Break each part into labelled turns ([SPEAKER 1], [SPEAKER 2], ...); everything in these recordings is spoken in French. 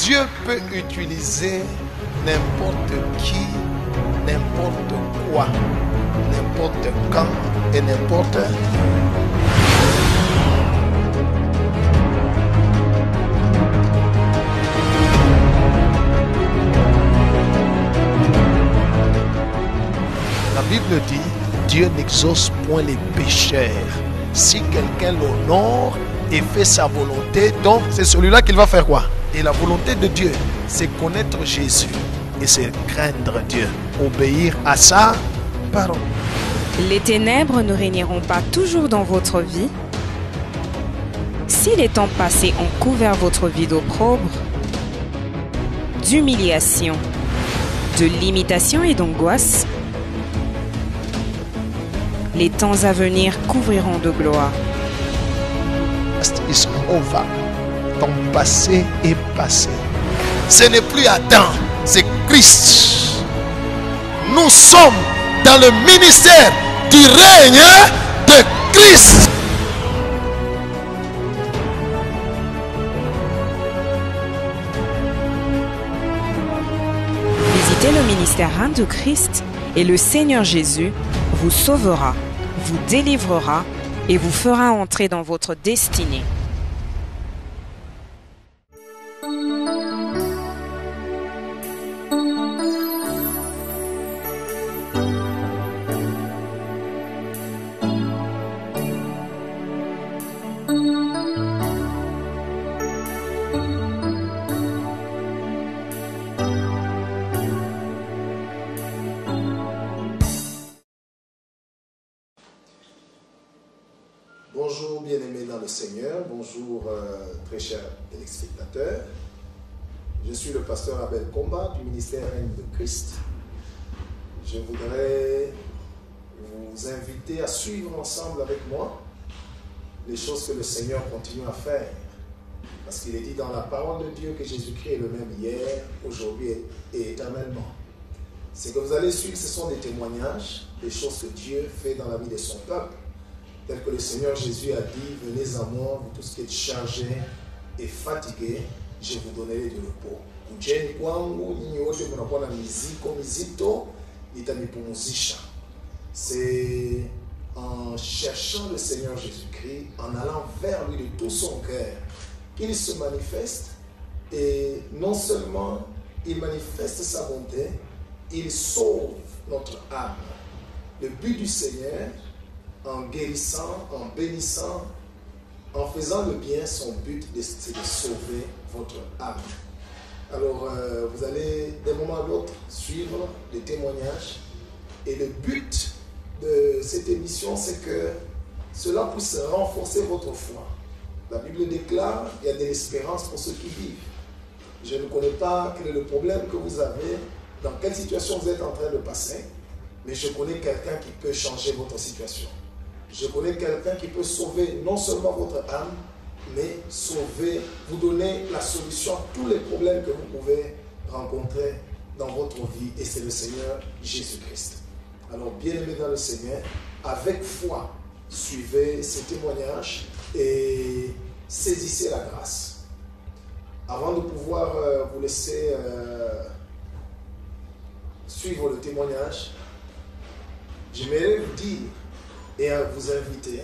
[SPEAKER 1] Dieu peut utiliser n'importe qui, n'importe quoi, n'importe quand et n'importe. La Bible dit, Dieu n'exauce point les pécheurs. Si quelqu'un l'honore et fait sa volonté, donc c'est celui-là qu'il va faire quoi? Et la volonté de Dieu, c'est connaître Jésus et c'est craindre Dieu, obéir à sa parole.
[SPEAKER 2] Les ténèbres ne régneront pas toujours dans votre vie. Si les temps passés ont couvert votre vie d'opprobre, d'humiliation, de limitation et d'angoisse, les temps à venir couvriront de gloire.
[SPEAKER 1] Is over. Ton passé est passé. Ce n'est plus Adam, c'est Christ. Nous sommes dans le ministère du règne de Christ.
[SPEAKER 2] Visitez le ministère Règne de Christ et le Seigneur Jésus vous sauvera, vous délivrera et vous fera entrer dans votre destinée.
[SPEAKER 1] Bonjour bien-aimés dans le Seigneur, bonjour très chers téléspectateurs. Je suis le pasteur Abel Combat du ministère Règne de Christ. Je voudrais vous inviter à suivre ensemble avec moi les choses que le Seigneur continue à faire. Parce qu'il est dit dans la parole de Dieu que Jésus-Christ est le même hier, aujourd'hui et éternellement. Ce que vous allez suivre, ce sont des témoignages, des choses que Dieu fait dans la vie de son peuple. Tel que le Seigneur Jésus a dit, venez à moi, vous tous qui êtes chargés et fatigués, je vous donnerai du repos. C'est en cherchant le Seigneur Jésus-Christ, en allant vers lui de tout son cœur, qu'il se manifeste. Et non seulement il manifeste sa bonté, il sauve notre âme. Le but du Seigneur, en guérissant, en bénissant, en faisant le bien, son but c'est de sauver votre âme. Alors, vous allez d'un moment à l'autre suivre les témoignages. Et le but de cette émission, c'est que cela puisse renforcer votre foi. La Bible déclare qu'il y a de l'espérance pour ceux qui vivent. Je ne connais pas quel est le problème que vous avez, dans quelle situation vous êtes en train de passer, mais je connais quelqu'un qui peut changer votre situation. Je connais quelqu'un qui peut sauver non seulement votre âme, mais sauver, vous donner la solution à tous les problèmes que vous pouvez rencontrer dans votre vie, et c'est le Seigneur Jésus-Christ. Alors, bien-aimés dans le Seigneur, avec foi, suivez ces témoignages et saisissez la grâce. Avant de pouvoir vous laisser suivre le témoignage, j'aimerais vous dire et à vous inviter,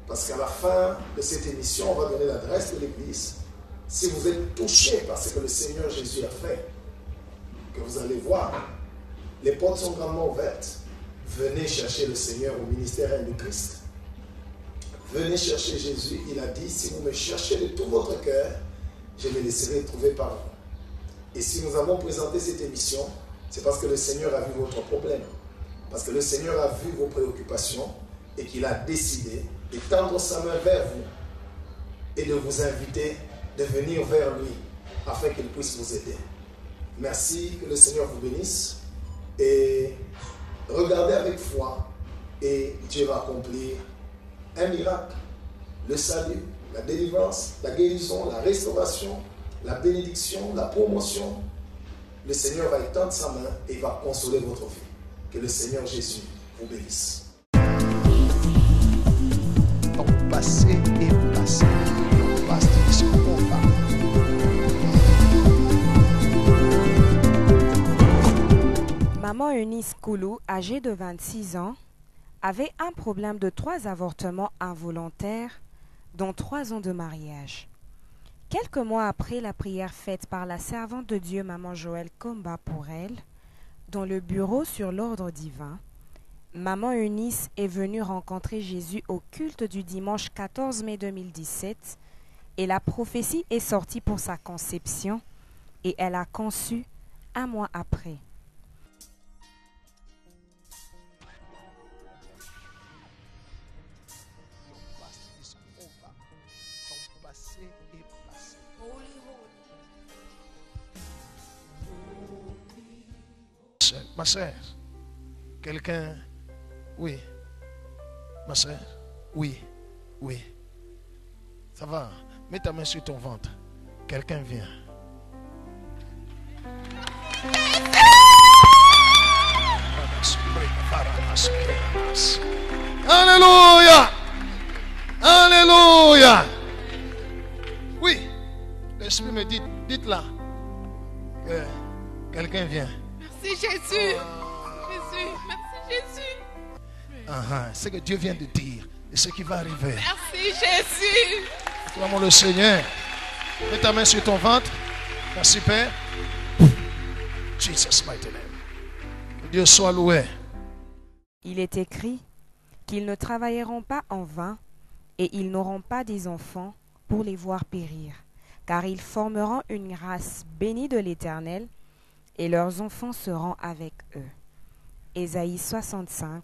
[SPEAKER 1] parce qu'à la fin de cette émission, on va donner l'adresse de l'église. Si vous êtes touché par ce que le Seigneur Jésus a fait, que vous allez voir, les portes sont grandement ouvertes. Venez chercher le Seigneur au ministère Règne de Christ. Venez chercher Jésus. Il a dit, si vous me cherchez de tout votre cœur, je me laisserai trouver par vous. Et si nous avons présenté cette émission, c'est parce que le Seigneur a vu votre problème. Parce que le Seigneur a vu vos préoccupations et qu'il a décidé de tendre sa main vers vous et de vous inviter de venir vers lui afin qu'il puisse vous aider. Merci, que le Seigneur vous bénisse et regardez avec foi et Dieu va accomplir un miracle, le salut, la délivrance, la guérison, la restauration, la bénédiction, la promotion. Le Seigneur va étendre sa main et il va consoler votre vie. Que le Seigneur Jésus vous bénisse. Ton passé est passé. Ton passé est over.
[SPEAKER 2] Maman Eunice Koulou, âgée de 26 ans, avait un problème de 3 avortements involontaires, dont 3 ans de mariage. Quelques mois après la prière faite par la servante de Dieu Maman Joël Komba pour elle, dans le bureau sur l'ordre divin, Maman Eunice est venue rencontrer Jésus au culte du dimanche 14 mai 2017 et la prophétie est sortie pour sa conception et elle a conçu 1 mois après.
[SPEAKER 3] Ma soeur, quelqu'un, oui, ma soeur, oui, ça va, mets ta main sur ton ventre, quelqu'un vient. Alléluia, alléluia. Oui, l'Esprit me dit, dites-là, que quelqu'un vient.
[SPEAKER 4] Merci Jésus. Jésus, merci Jésus.
[SPEAKER 3] Ce que Dieu vient de dire et ce qui va arriver.
[SPEAKER 4] Merci Jésus.
[SPEAKER 3] Acclamons le Seigneur. Mets ta main sur ton ventre. Merci Père. Jesus mighty name. Que Dieu soit loué.
[SPEAKER 2] Il est écrit qu'ils ne travailleront pas en vain et ils n'auront pas des enfants pour les voir périr, car ils formeront une race bénie de l'Éternel et leurs enfants seront avec eux. Ésaïe 65,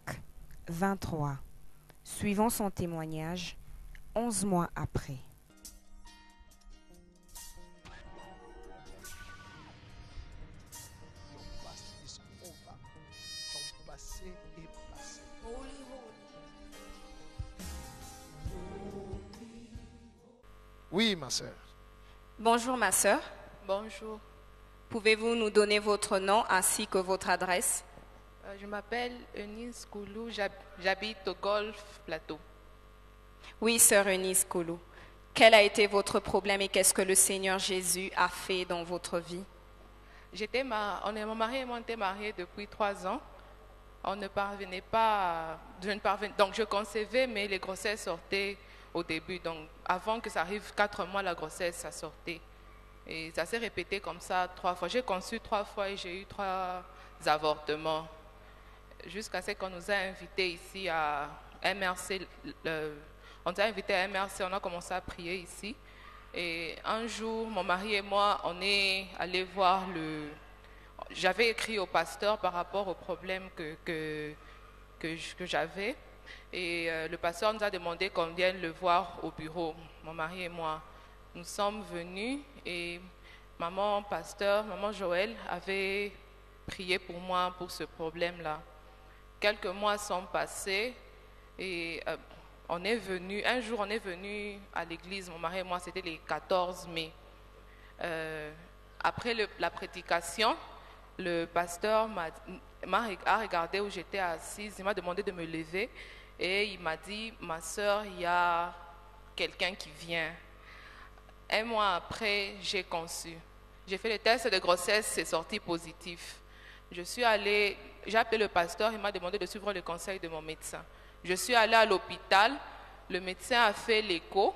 [SPEAKER 2] 23. Suivant son témoignage, 11 mois après.
[SPEAKER 3] Oui, ma soeur.
[SPEAKER 2] Bonjour ma sœur.
[SPEAKER 4] Bonjour.
[SPEAKER 2] Pouvez-vous nous donner votre nom ainsi que votre adresse?
[SPEAKER 4] Je m'appelle Eunice Koulou, j'habite au Golfe Plateau.
[SPEAKER 2] Oui, sœur Eunice Koulou. Quel a été votre problème et qu'est-ce que le Seigneur Jésus a fait dans votre vie?
[SPEAKER 4] Mon mari et moi étaient mariés depuis 3 ans. On ne parvenait pas, donc je concevais, mais les grossesses sortaient au début. Donc avant que ça arrive 4 mois, la grossesse, ça sortait. Et ça s'est répété comme ça 3 fois. J'ai conçu 3 fois et j'ai eu 3 avortements. Jusqu'à ce qu'on nous a invités ici à MRC. On nous a invités à MRC, on a commencé à prier ici. Et un jour, mon mari et moi, on est allés voir J'avais écrit au pasteur par rapport au problème que j'avais. Et le pasteur nous a demandé qu'on vienne le voir au bureau, mon mari et moi. Nous sommes venus et maman Joël avait prié pour moi pour ce problème-là. Quelques mois sont passés et un jour on est venu à l'église, mon mari et moi, c'était le 14 mai. Après la prédication, le pasteur a regardé où j'étais assise, il m'a demandé de me lever et il m'a dit, ma soeur, il y a quelqu'un qui vient. 1 mois après, j'ai conçu. J'ai fait le test de grossesse, c'est sorti positif. J'ai appelé le pasteur, il m'a demandé de suivre le conseil de mon médecin. Je suis allée à l'hôpital, le médecin a fait l'écho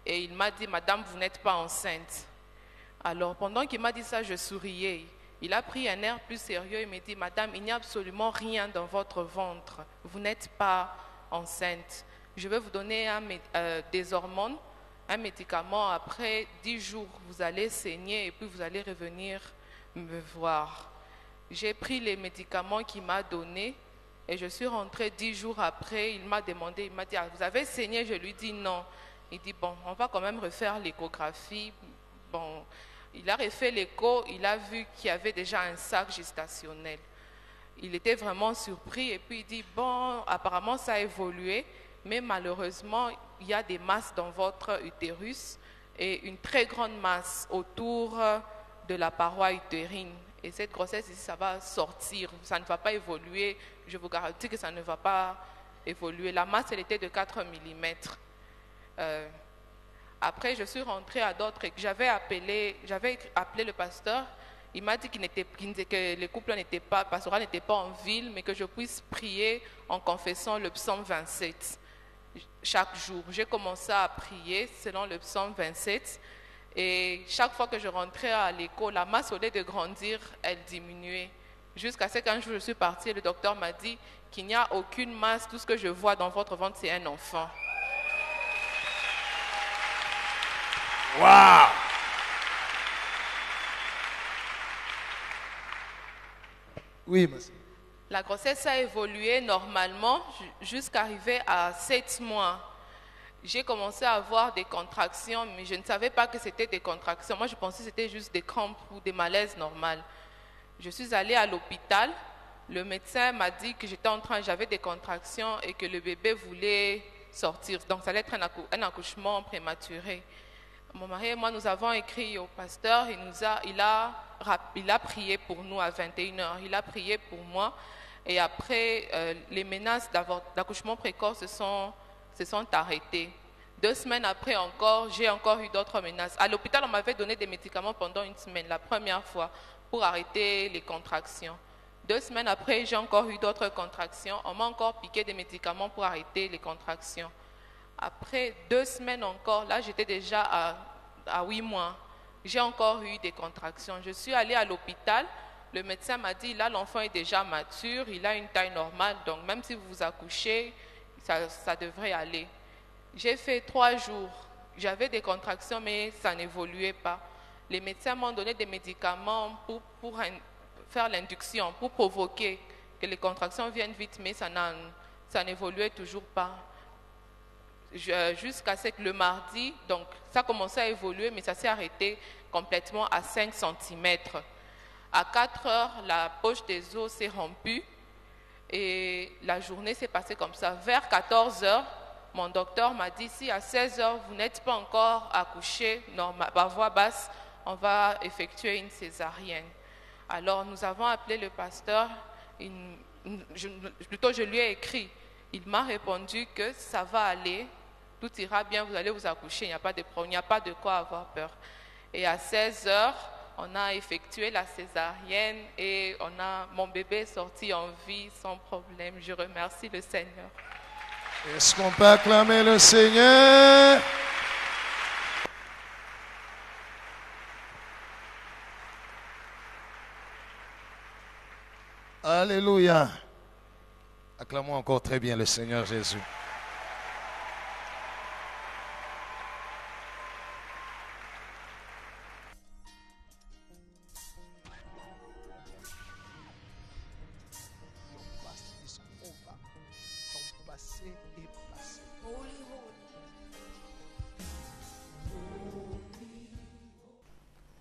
[SPEAKER 4] et il m'a dit, madame, vous n'êtes pas enceinte. Alors, pendant qu'il m'a dit ça, je souriais. Il a pris un air plus sérieux et m'a dit, madame, il n'y a absolument rien dans votre ventre. Vous n'êtes pas enceinte. Je vais vous donner des hormones, un médicament. Après 10 jours, vous allez saigner et puis vous allez revenir me voir. J'ai pris les médicaments qu'il m'a donnés et je suis rentrée 10 jours après. Il m'a dit, vous avez saigné? Je lui dis non. Il dit, bon, on va quand même refaire l'échographie. Bon, il a refait l'écho, il a vu qu'il y avait déjà un sac gestationnel. Il était vraiment surpris et puis il dit, bon, apparemment ça a évolué, mais malheureusement, il y a des masses dans votre utérus et une très grande masse autour de la paroi utérine. Et cette grossesse ici, ça va sortir, ça ne va pas évoluer. Je vous garantis que ça ne va pas évoluer. La masse, elle était de 4 mm. Après, je suis rentrée à d'autres. J'avais appelé le pasteur. Il m'a dit que le couple pastoral n'était pas en ville, mais que je puisse prier en confessant le psaume 27 chaque jour. J'ai commencé à prier selon le psaume 27 et chaque fois que je rentrais à l'école, la masse au lieu de grandir, elle diminuait. Jusqu'à ce qu'un jour je suis partie et le docteur m'a dit qu'il n'y a aucune masse, tout ce que je vois dans votre ventre c'est un enfant.
[SPEAKER 3] Waouh! Oui, monsieur.
[SPEAKER 4] La grossesse a évolué normalement jusqu'à arriver à 7 mois. J'ai commencé à avoir des contractions, mais je ne savais pas que c'était des contractions. Moi, je pensais que c'était juste des crampes ou des malaises normales. Je suis allée à l'hôpital. Le médecin m'a dit que j'avais des contractions et que le bébé voulait sortir. Donc, ça allait être un accouchement prématuré. Mon mari et moi, nous avons écrit au pasteur. Il a prié pour nous à 21h. Il a prié pour moi. Et après, les menaces d'accouchement précoce se sont arrêtées. 2 semaines après encore, j'ai encore eu d'autres menaces. À l'hôpital, on m'avait donné des médicaments pendant 1 semaine, la première fois, pour arrêter les contractions. 2 semaines après, j'ai encore eu d'autres contractions. On m'a encore piqué des médicaments pour arrêter les contractions. Après 2 semaines encore, là j'étais déjà à 8 mois. J'ai encore eu des contractions. Je suis allée à l'hôpital. Le médecin m'a dit, là l'enfant est déjà mature, il a une taille normale, donc même si vous vous accouchez, ça devrait aller. J'ai fait 3 jours. J'avais des contractions, mais ça n'évoluait pas. Les médecins m'ont donné des médicaments pour faire l'induction, pour provoquer que les contractions viennent vite, mais ça n'évoluait toujours pas. Jusqu'à ce que le mardi, donc ça commençait à évoluer, mais ça s'est arrêté complètement à 5 cm. À 4 heures, la poche des os s'est rompue et la journée s'est passée comme ça. Vers 14 heures, mon docteur m'a dit, si à 16 heures, vous n'êtes pas encore accouché par voie basse, on va effectuer une césarienne. Alors, nous avons appelé le pasteur, je lui ai écrit. Il m'a répondu que ça va aller, tout ira bien, vous allez vous accoucher, il n'y a pas de problème, il n'y a pas de quoi avoir peur. Et à 16 heures, on a effectué la césarienne et mon bébé est sorti en vie sans problème. Je remercie le Seigneur.
[SPEAKER 3] Est-ce qu'on peut acclamer le Seigneur? Alléluia. Acclamons encore très bien le Seigneur Jésus.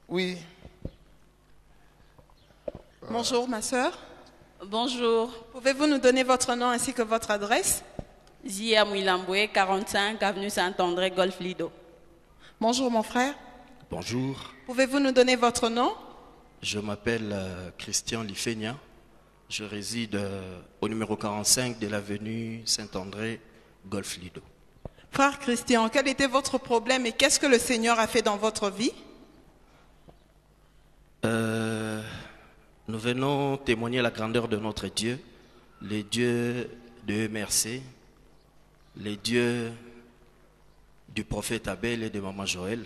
[SPEAKER 3] Oui.
[SPEAKER 5] Bonjour, ma sœur.
[SPEAKER 6] Bonjour.
[SPEAKER 5] Pouvez-vous nous donner votre nom ainsi que votre adresse?
[SPEAKER 6] Zia Mouilamboué, 45, avenue Saint-André, Golf Lido.
[SPEAKER 5] Bonjour, mon frère.
[SPEAKER 7] Bonjour.
[SPEAKER 5] Pouvez-vous nous donner votre nom?
[SPEAKER 7] Je m'appelle Christian Lifenia. Je réside au numéro 45 de l'avenue Saint-André, Golf Lido.
[SPEAKER 5] Frère Christian, quel était votre problème et qu'est-ce que le Seigneur a fait dans votre vie?
[SPEAKER 7] Nous venons témoigner la grandeur de notre Dieu, les dieux de MRC, les dieux du prophète Abel et de maman Joël.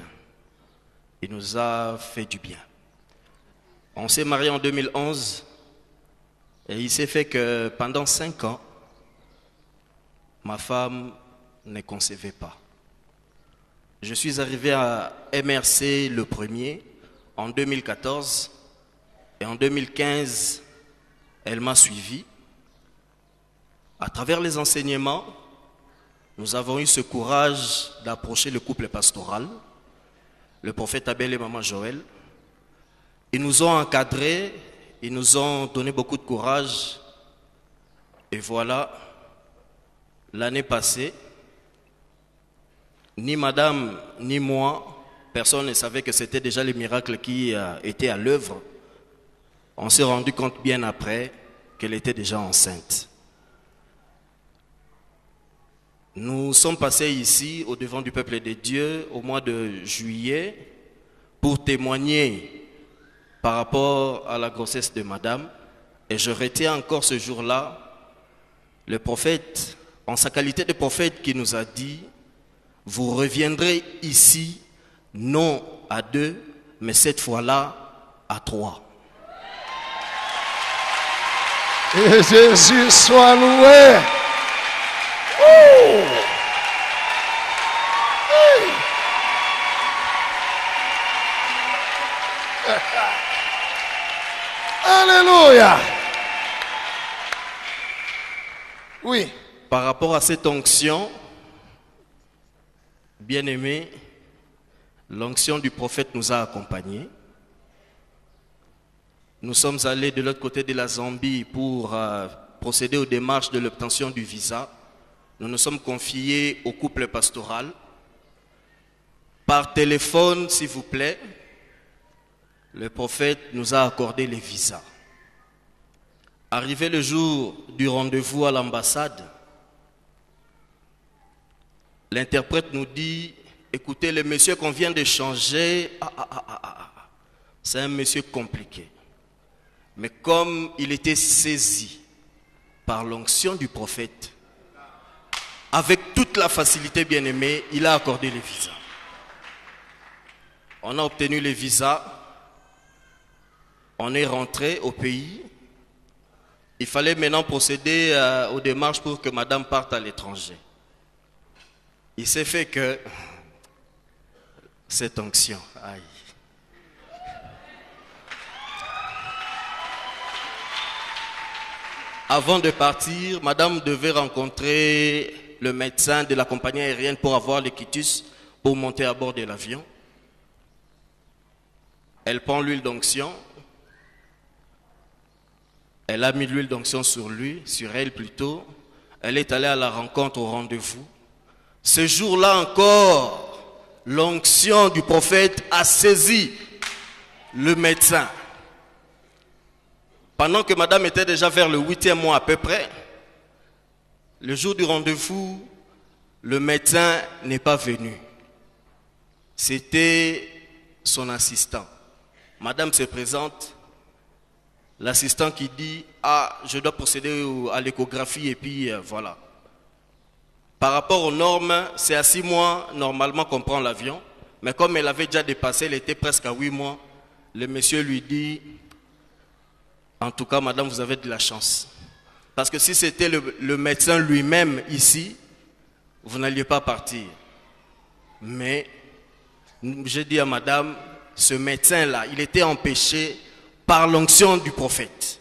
[SPEAKER 7] Il nous a fait du bien. On s'est mariés en 2011 et il s'est fait que pendant 5 ans, ma femme ne concevait pas. Je suis arrivé à MRC le premier en 2014 et en 2015, elle m'a suivi. À travers les enseignements, nous avons eu ce courage d'approcher le couple pastoral, le prophète Abel et maman Joël. Ils nous ont encadrés, ils nous ont donné beaucoup de courage. Et voilà, l'année passée, ni madame ni moi, personne ne savait que c'était déjà le miracle qui était à l'œuvre. On s'est rendu compte bien après qu'elle était déjà enceinte. Nous sommes passés ici au devant du peuple de Dieu au mois de juillet pour témoigner par rapport à la grossesse de madame. Et je retiens encore ce jour-là le prophète, en sa qualité de prophète, qui nous a dit: vous reviendrez ici, non à 2, mais cette fois-là à 3.
[SPEAKER 3] Et Jésus soit loué. Oh! Hey! Alléluia. Oui.
[SPEAKER 7] Par rapport à cette onction, bien-aimé, l'onction du prophète nous a accompagnés. Nous sommes allés de l'autre côté de la Zambie pour procéder aux démarches de l'obtention du visa. Nous nous sommes confiés au couple pastoral. Par téléphone, s'il vous plaît, le prophète nous a accordé les visas. Arrivé le jour du rendez-vous à l'ambassade, l'interprète nous dit: écoutez, le monsieur qu'on vient d'échanger, c'est un monsieur compliqué. Mais comme il était saisi par l'onction du prophète, avec toute la facilité, bien-aimé, il a accordé les visas. On a obtenu les visas, on est rentré au pays. Il fallait maintenant procéder aux démarches pour que madame parte à l'étranger. Il s'est fait que cette onction, aïe. Avant de partir, madame devait rencontrer le médecin de la compagnie aérienne pour avoir le quitus pour monter à bord de l'avion. Elle prend l'huile d'onction. Elle a mis l'huile d'onction sur lui, sur elle plutôt. Elle est allée à la rencontre, au rendez-vous. Ce jour-là encore, l'onction du prophète a saisi le médecin. Pendant que madame était déjà vers le 8e mois à peu près, le jour du rendez-vous, le médecin n'est pas venu. C'était son assistant. Madame se présente, l'assistant qui dit: ah, je dois procéder à l'échographie et puis voilà. Par rapport aux normes, c'est à 6 mois normalement qu'on prend l'avion, mais comme elle avait déjà dépassé, elle était presque à 8 mois, le monsieur lui dit: en tout cas, madame, vous avez de la chance. Parce que si c'était le médecin lui-même ici, vous n'alliez pas partir. Mais j'ai dit à madame, ce médecin-là, il était empêché par l'onction du prophète.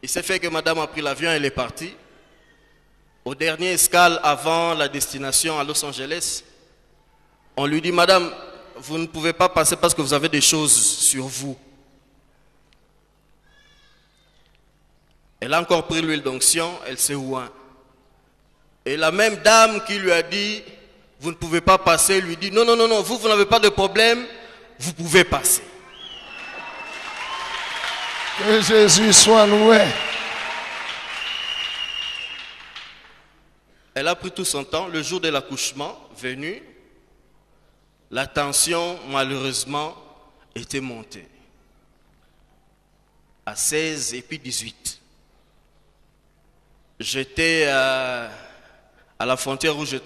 [SPEAKER 7] Il s'est fait que madame a pris l'avion, elle est partie. Au dernier escale avant la destination à Los Angeles, on lui dit: madame, vous ne pouvez pas passer parce que vous avez des choses sur vous. Elle a encore pris l'huile d'onction, elle s'est oint. Et la même dame qui lui a dit: vous ne pouvez pas passer, lui dit: non, non, non, non, vous n'avez pas de problème, vous pouvez passer.
[SPEAKER 3] Que Jésus soit loué.
[SPEAKER 7] Elle a pris tout son temps. Le jour de l'accouchement venu, la tension malheureusement était montée à 16 et puis 18. J'étais à la frontière où je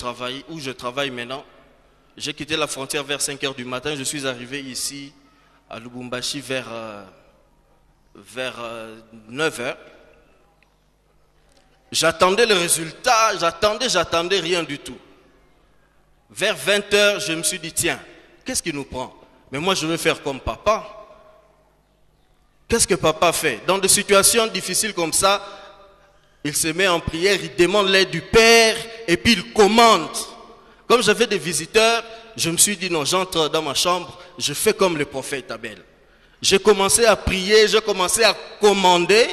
[SPEAKER 7] travaille maintenant. J'ai quitté la frontière vers 5 h du matin. Je suis arrivé ici à Lubumbashi vers 9 h. J'attendais le résultat, j'attendais, rien du tout. Vers 20 h, je me suis dit: tiens, qu'est-ce qui nous prend? Mais moi, je veux faire comme papa. Qu'est-ce que papa fait? Dans des situations difficiles comme ça, il se met en prière, il demande l'aide du Père et puis il commande. Comme j'avais des visiteurs, je me suis dit: non, j'entre dans ma chambre, je fais comme le prophète Abel. J'ai commencé à prier, j'ai commencé à commander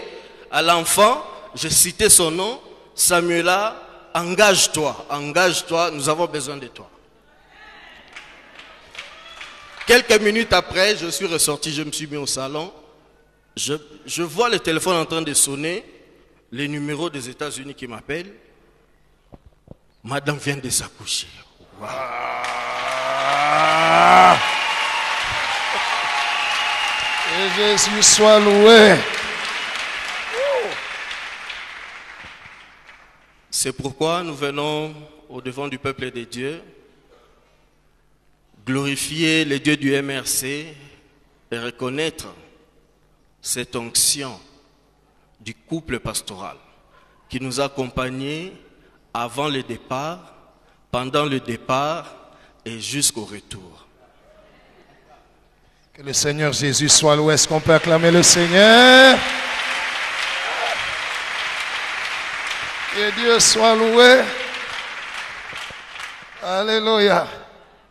[SPEAKER 7] à l'enfant. J'ai cité son nom: Samuela, engage-toi, nous avons besoin de toi. Quelques minutes après, je suis ressorti, je me suis mis au salon. Je vois le téléphone en train de sonner, les numéros des États-Unis qui m'appellent. Madame vient de s'accoucher. Wow.
[SPEAKER 3] Jésus soit loué.
[SPEAKER 7] C'est pourquoi nous venons au devant du peuple de Dieu, glorifier les dieux du MRC et reconnaître cette onction du couple pastoral qui nous a accompagnés avant le départ, pendant le départ et jusqu'au retour.
[SPEAKER 3] Que le Seigneur Jésus soit loué. Est-ce qu'on peut acclamer le Seigneur? Que Dieu soit loué. Alléluia.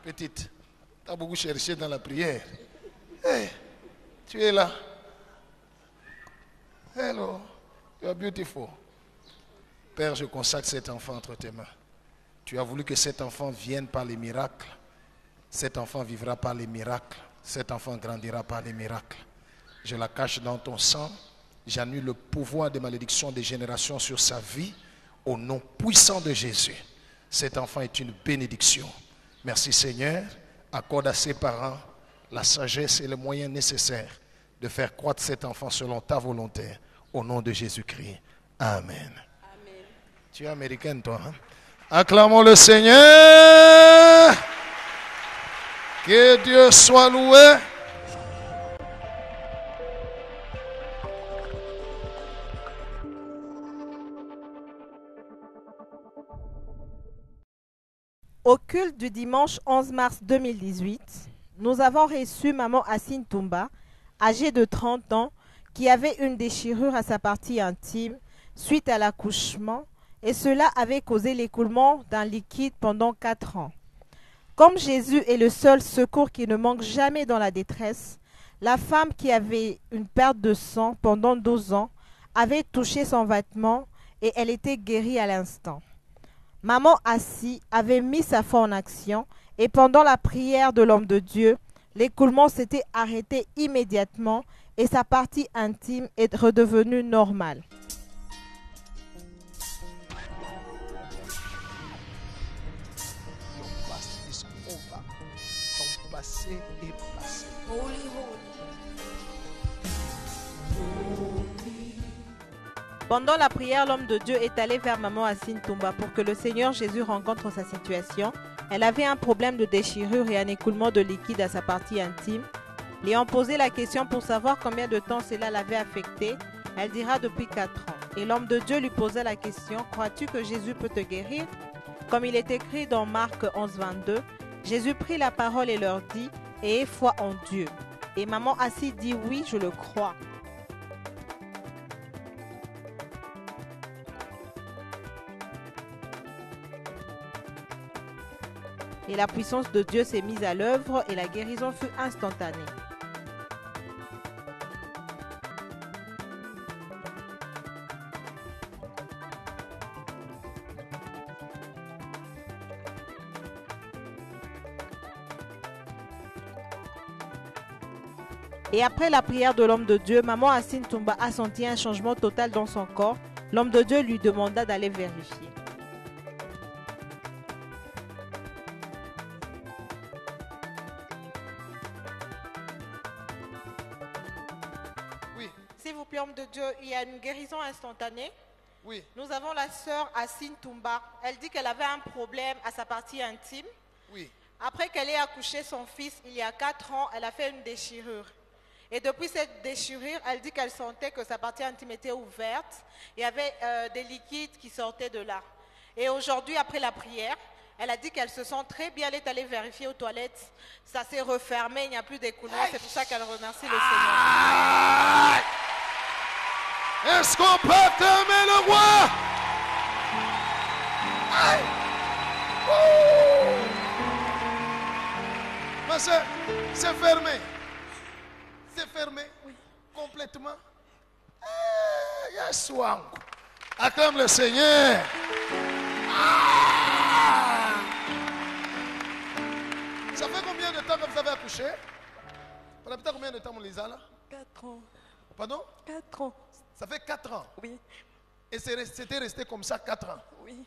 [SPEAKER 3] Petite, tu as beaucoup cherché dans la prière. Hey, tu es là. Hello. You are beautiful. Père, je consacre cet enfant entre tes mains. Tu as voulu que cet enfant vienne par les miracles. Cet enfant vivra par les miracles. Cet enfant grandira par les miracles. Je la cache dans ton sang. J'annule le pouvoir de malédiction des générations sur sa vie. Au nom puissant de Jésus. Cet enfant est une bénédiction. Merci Seigneur. Accorde à ses parents la sagesse et les moyens nécessaires de faire croître cet enfant selon ta volonté. Au nom de Jésus-Christ. Amen. Amen. Tu es américaine toi, hein? Acclamons le Seigneur. Que Dieu soit loué.
[SPEAKER 8] Au culte du dimanche 11 mars 2018, nous avons reçu maman Assine Toumba, âgée de 30 ans, qui avait une déchirure à sa partie intime suite à l'accouchement, et cela avait causé l'écoulement d'un liquide pendant 4 ans. Comme Jésus est le seul secours qui ne manque jamais dans la détresse, la femme qui avait une perte de sang pendant 12 ans avait touché son vêtement et elle était guérie à l'instant. Maman Assi avait mis sa foi en action et pendant la prière de l'homme de Dieu, l'écoulement s'était arrêté immédiatement et sa partie intime est redevenue normale. Pendant la prière, l'homme de Dieu est allé vers maman Assine Toumba pour que le Seigneur Jésus rencontre sa situation. Elle avait un problème de déchirure et un écoulement de liquide à sa partie intime. Lui ont posé la question pour savoir combien de temps cela l'avait affectée. Elle dira depuis 4 ans. Et l'homme de Dieu lui posait la question, crois-tu que Jésus peut te guérir? Comme il est écrit dans Marc 11, 22, Jésus prit la parole et leur dit, ayez foi en Dieu. Et maman Assi dit, oui, je le crois. Et la puissance de Dieu s'est mise à l'œuvre et la guérison fut instantanée. Et après la prière de l'homme de Dieu, maman Assine Toumba a senti un changement total dans son corps. L'homme de Dieu lui demanda d'aller vérifier. S'il vous plaît, homme de Dieu, il y a une guérison instantanée.
[SPEAKER 3] Oui.
[SPEAKER 8] Nous avons la sœur Assine Toumba. Elle dit qu'elle avait un problème à sa partie intime.
[SPEAKER 3] Oui.
[SPEAKER 8] Après qu'elle ait accouché son fils, il y a 4 ans, elle a fait une déchirure. Et depuis cette déchirure, elle dit qu'elle sentait que sa partie intime était ouverte. Il y avait des liquides qui sortaient de là. Et aujourd'hui, après la prière, elle a dit qu'elle se sent très bien. Elle est allée vérifier aux toilettes. Ça s'est refermé, il n'y a plus d'écoulement. C'est pour ça qu'elle remercie le Seigneur.
[SPEAKER 3] Est-ce qu'on peut acclamer le roi? Mais c'est fermé. C'est fermé. Oui. Complètement. Yes, acclame le Seigneur. Ça fait combien de temps que vous avez accouché? Ça fait combien de temps, mon Lisa, là?
[SPEAKER 9] 4 ans.
[SPEAKER 3] Pardon?
[SPEAKER 9] 4 ans.
[SPEAKER 3] Ça fait 4 ans?
[SPEAKER 9] Oui.
[SPEAKER 3] Et c'était resté comme ça 4 ans?
[SPEAKER 9] Oui.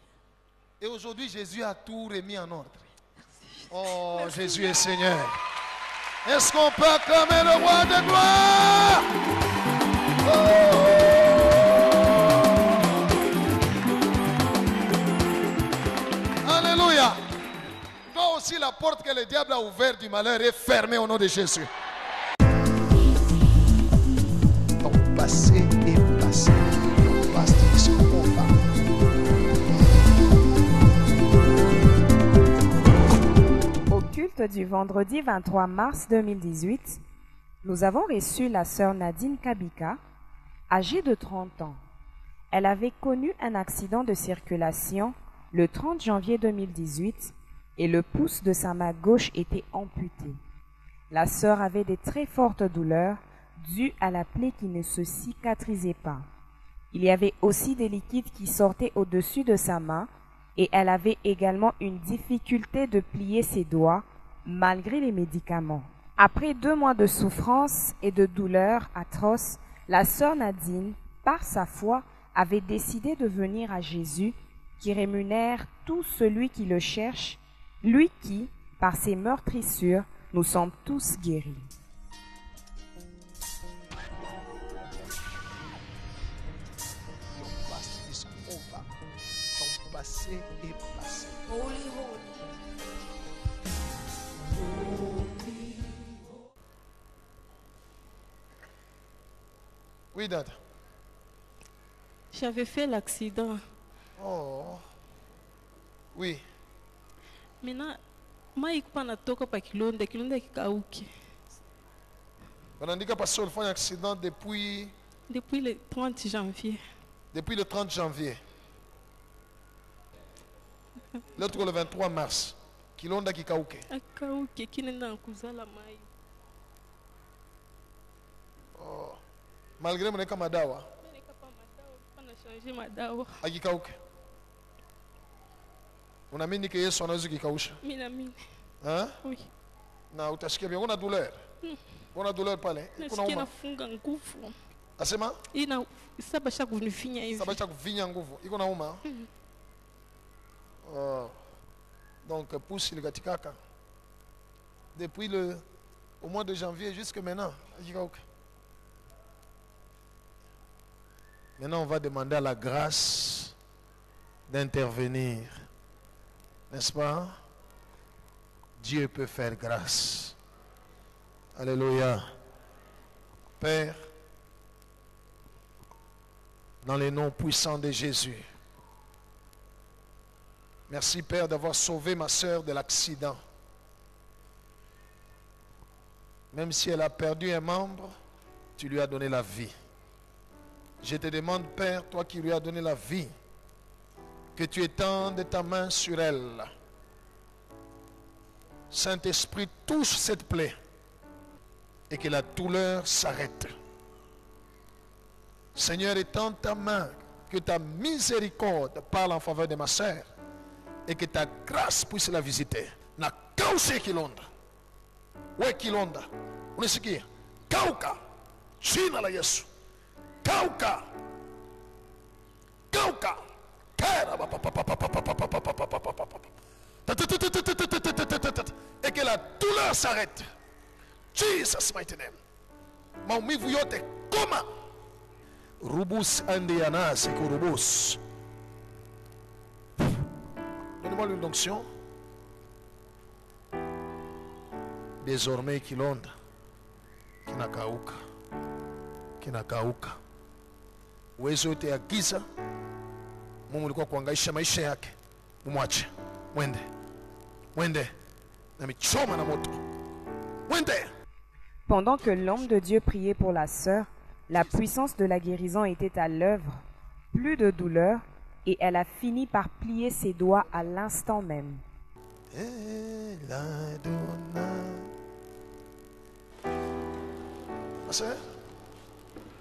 [SPEAKER 3] Et aujourd'hui, Jésus a tout remis en ordre.
[SPEAKER 9] Merci.
[SPEAKER 3] Oh,
[SPEAKER 9] Merci.
[SPEAKER 3] Jésus est Seigneur. Est-ce qu'on peut acclamer le roi de gloire? Alléluia. Toi aussi, la porte que le diable a ouverte du malheur est fermée au nom de Jésus. Ton passé est passé. Ton passé se combat.
[SPEAKER 2] Au culte du vendredi 23 mars 2018, nous avons reçu la sœur Nadine Kabika, âgée de 30 ans. Elle avait connu un accident de circulation le 30 janvier 2018 et le pouce de sa main gauche était amputé. La sœur avait de très fortes douleurs dues à la plaie qui ne se cicatrisait pas. Il y avait aussi des liquides qui sortaient au-dessus de sa main et elle avait également une difficulté de plier ses doigts malgré les médicaments. Après 2 mois de souffrance et de douleurs atroces, la sœur Nadine, par sa foi, avait décidé de venir à Jésus qui rémunère tout celui qui le cherche, lui qui, par ses meurtrissures, nous sommes tous guéris.
[SPEAKER 3] Ton passé est passé. Oui, Dad.
[SPEAKER 9] J'avais fait l'accident.
[SPEAKER 3] Oh. Oui.
[SPEAKER 9] Maintenant, mai natoka pa kilonda kikauki.
[SPEAKER 3] Banandika pastor fait un accident depuis
[SPEAKER 9] le 30 janvier.
[SPEAKER 3] Depuis le 30 janvier. L'autre le 23 mars. Kilonda kikauke.
[SPEAKER 9] Akauke kinenda kuzala mai.
[SPEAKER 3] Oh. Malgré mon état madawa.
[SPEAKER 9] Changer madawa.
[SPEAKER 3] Akikauke. Unaamini que Yesu anaweza kikausha?
[SPEAKER 9] Mimi naamini.
[SPEAKER 3] Hein?
[SPEAKER 9] Oui.
[SPEAKER 3] Na utasikia bien una douleur. Una douleur pale.
[SPEAKER 9] Nasikia nafunga nguvu.
[SPEAKER 3] Asema?
[SPEAKER 9] Ina sabasha kunifinya hivi.
[SPEAKER 3] Sabasha kuvinya nguvu. Iko nauma? Oh. Donc pousse le gatikaka. Depuis au mois de janvier jusqu'à maintenant. Maintenant, on va demander à la grâce d'intervenir. N'est-ce pas? Dieu peut faire grâce. Alléluia. Père, dans les noms puissants de Jésus, merci Père d'avoir sauvé ma soeur de l'accident. Même si elle a perdu un membre, tu lui as donné la vie. Je te demande, Père, toi qui lui as donné la vie, que tu étendes ta main sur elle. Saint-Esprit, touche cette plaie et que la douleur s'arrête. Seigneur, étends ta main, que ta miséricorde parle en faveur de ma sœur et que ta grâce puisse la visiter. Na kausi kilonda. We kilonda. Unisikia? Kauka. Jina la Yesu. Kauka. Kauka. Et que la douleur s'arrête. Jesus mighty name. Maumivu yote koma. Rubus andiana sekurubus. Donnez-moi l'huile d'onction. Désormais kilonda kinakauka. Kinakauka. Uwezo yote ya giza Mungu alikuwa kuangaisha maisha yake. Mumwache. Mwende. Mwende. Na michoma na moto. Mwende.
[SPEAKER 2] Pendant que l'homme de Dieu priait pour la sœur, la puissance de la guérison était à l'œuvre. Plus de douleur et elle a fini par plier ses doigts à l'instant même.
[SPEAKER 3] Asa?